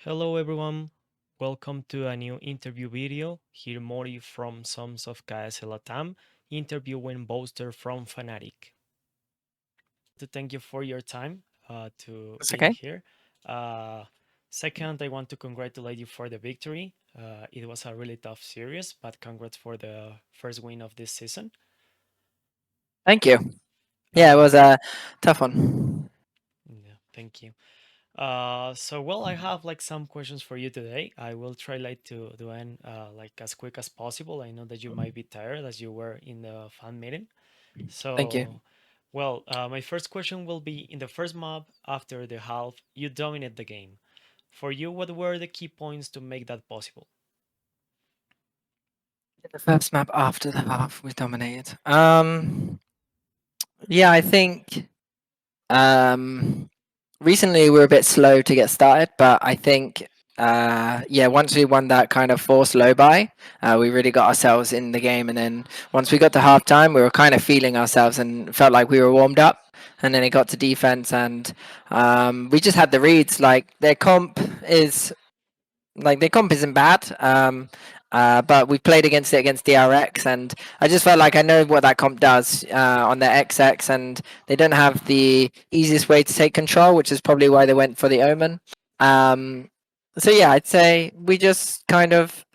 Hello everyone, welcome to a new interview video. Here Morti from Sons of KS Latam, interviewing Boaster from Fnatic. To thank you for your time to It's being okay. here. Uh, Second, I want to congratulate you for the victory. It was a really tough series, but congrats for the first win of this season. Thank you. Yeah, it was Uh, a tough one. yeah, thank you. Well, I have like some questions for you today. I will try like to end like as quick as possible. I know that you might be tired as you were in the fan meeting. Thank you. My first question will be in the first map after the half, you dominate the game. For you, what were the key points to make that possible? The first map after the half we dominated. Yeah, I think recently we were a bit slow to get started, but I think yeah, once we won that kind of forced low buy, we really got ourselves in the game, and then once we got to halftime, we were kind of feeling ourselves and felt like we were warmed up. And then it got to defense, and we just had the reads. Like their comp isn't bad. But we played against it against DRX, and I just felt like I know what that comp does on their XX, and they don't have the easiest way to take control, which is probably why they went for the Omen. Um, so yeah, I'd say we just kind of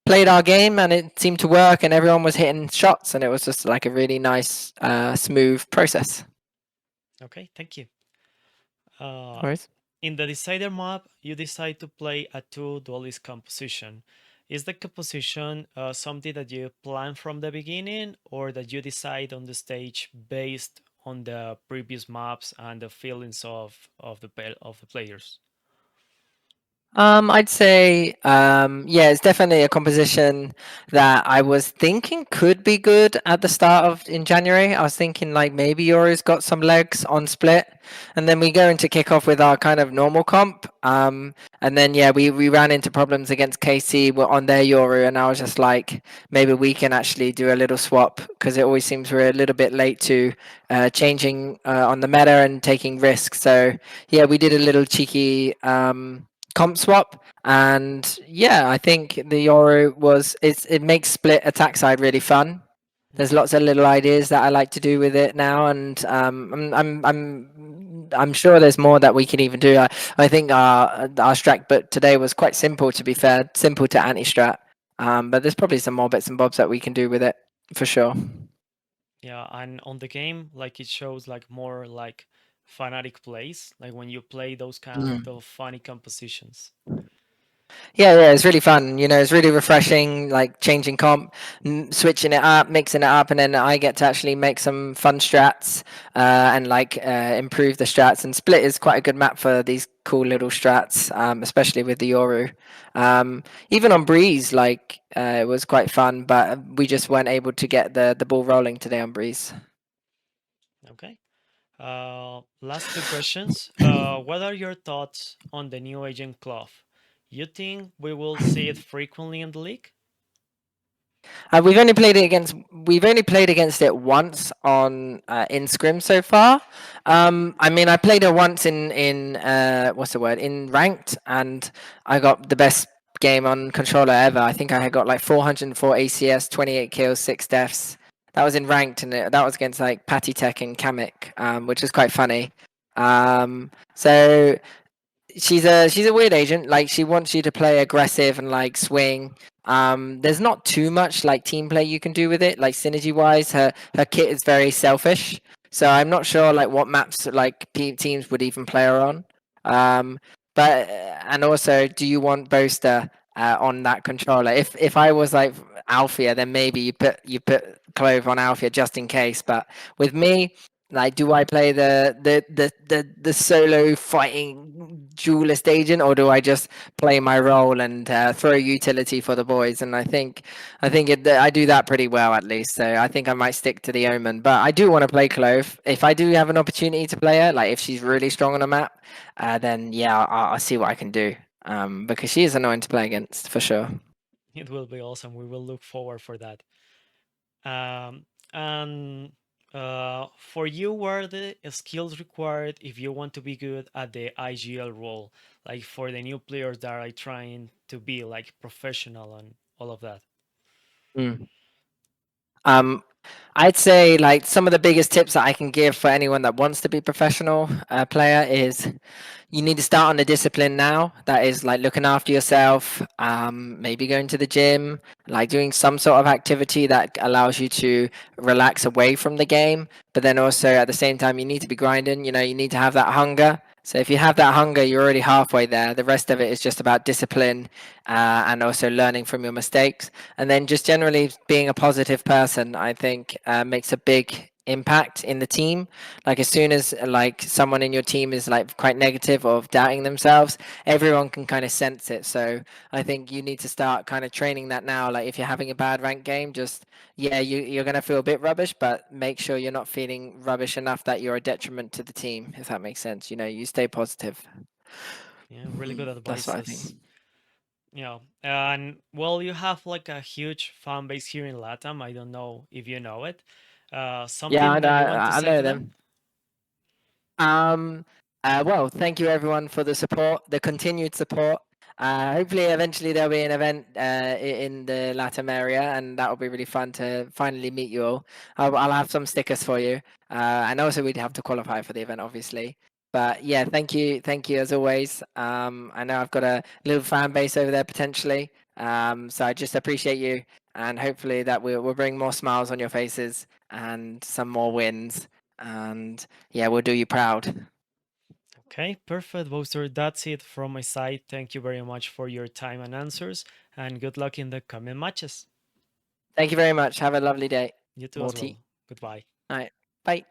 played our game, and it seemed to work, and everyone was hitting shots, and it was just like a really nice, smooth process. Okay, thank you. No Uh, worries. in the decider map, you decide to play a two duelist composition. Is the composition something that you plan from the beginning, or that you decide on the stage based on the previous maps and the feelings of the players? I'd say, yeah, it's definitely a composition that I was thinking could be good at the start of in January. I was thinking like maybe Yori's got some legs on split, and then we go into kickoff with our kind of normal comp. And then yeah, we ran into problems against KC on their Yoru, and I was just like, maybe we can actually do a little swap because it always seems we're a little bit late to changing on the meta and taking risks. So yeah, we did a little cheeky. Comp swap, and yeah, I think the Yoru it makes split attack side really fun. There's Okay. lots of little ideas that I like to do with it now, and I'm sure there's more that we can even do. I think our strat, but today was quite simple. To be fair, simple to anti strat. But there's probably some more bits and bobs that we can do with it for sure. Yeah, and on the game, like it shows like more like fanatic plays, like when you play those kind Mm. of funny compositions. Yeah, it's really fun. You know, it's really refreshing, like changing comp, switching it up, mixing it up, and then I get to actually make some fun strats and like improve the strats. And Split is quite a good map for these cool little strats, especially with the Yoru. Even on Breeze, like it was quite fun, but we just weren't able to get the ball rolling today on Breeze. Okay. Last two questions. What are your thoughts on the new agent cloth? You think we will see it frequently in the league? We've only played against it once on in scrim so far. I mean, I played it once in what's the word in ranked, and I got the best game on controller ever. I think I had got like 404 ACS, 28 kills, 6 deaths. That was in ranked, and that was against like Patty Tech and Kamek, which is quite funny. So she's a weird agent. Like she wants you to play aggressive and like swing. There's not too much like team play you can do with it. Like synergy wise, her kit is very selfish. So I'm not sure like what maps like teams would even play her on. Um, but and also, do you want Boaster on that controller? If I was like Althea, then maybe you put Clove on Althea just in case. But with me, like, do I play the solo fighting duelist agent, or do I just play my role and throw utility for the boys? And I do that pretty well at least. So I think I might stick to the Omen, but I do want to play Clove. If I do have an opportunity to play her, like if she's really strong on a map, then yeah, I'll see what I can do. Because she is annoying to play against for sure. It will be awesome. We will look forward for that. And for you, what are the skills required if you want to be good at the IGL role? like for the new players that are trying to be like professional and all of that? Mm. Um, I'd say like some of the biggest tips that I can give for anyone that wants to be professional player is you need to start on the discipline now. That is like looking after yourself, maybe going to the gym, like doing some sort of activity that allows you to relax away from the game. But then also at the same time, you need to be grinding. You know, you need to have that hunger. So if you have that hunger, you're already halfway there. The rest of it is just about discipline and also learning from your mistakes. And then just generally being a positive person, I think makes a big impact in the team. Like as soon as like someone in your team is like quite negative or doubting themselves, everyone can kind of sense it. So I think you need to start kind of training that now. Like if you're having a bad ranked game, just yeah, you're gonna feel a bit rubbish, but make sure you're not feeling rubbish enough that you're a detriment to the team, if that makes sense. You know, you stay positive. Yeah, really good That's what I think. advices. Yeah, and well, you have like a huge fan base here in Latam. I don't know if you know it. Yeah, Something that you want to I say know to them? them. Um, well, thank you everyone for the support, the continued support. Hopefully, eventually there'll be an event in the Latam area, and that will be really fun to finally meet you all. I'll have some stickers for you, and also we'd have to qualify for the event, obviously. But yeah, thank you as always. I know I've got a little fan base over there potentially, so I just appreciate you, and hopefully that we'll bring more smiles on your faces and some more wins. And yeah, we'll do you proud. Okay, perfect, Bowser. That's it from my side. Thank you very much for your time and answers, and good luck in the coming matches. Thank you very much. Have a lovely day, You too as Morty. well. Goodbye. All right. Bye.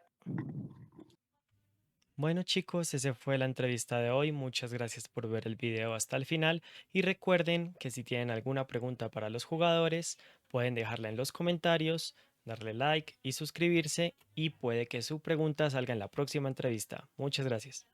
Bueno chicos, esa fue la entrevista de hoy. Muchas gracias por ver el video hasta el final y recuerden que si tienen alguna pregunta para los jugadores, pueden dejarla en los comentarios, darle like y suscribirse y puede que su pregunta salga en la próxima entrevista. Muchas gracias.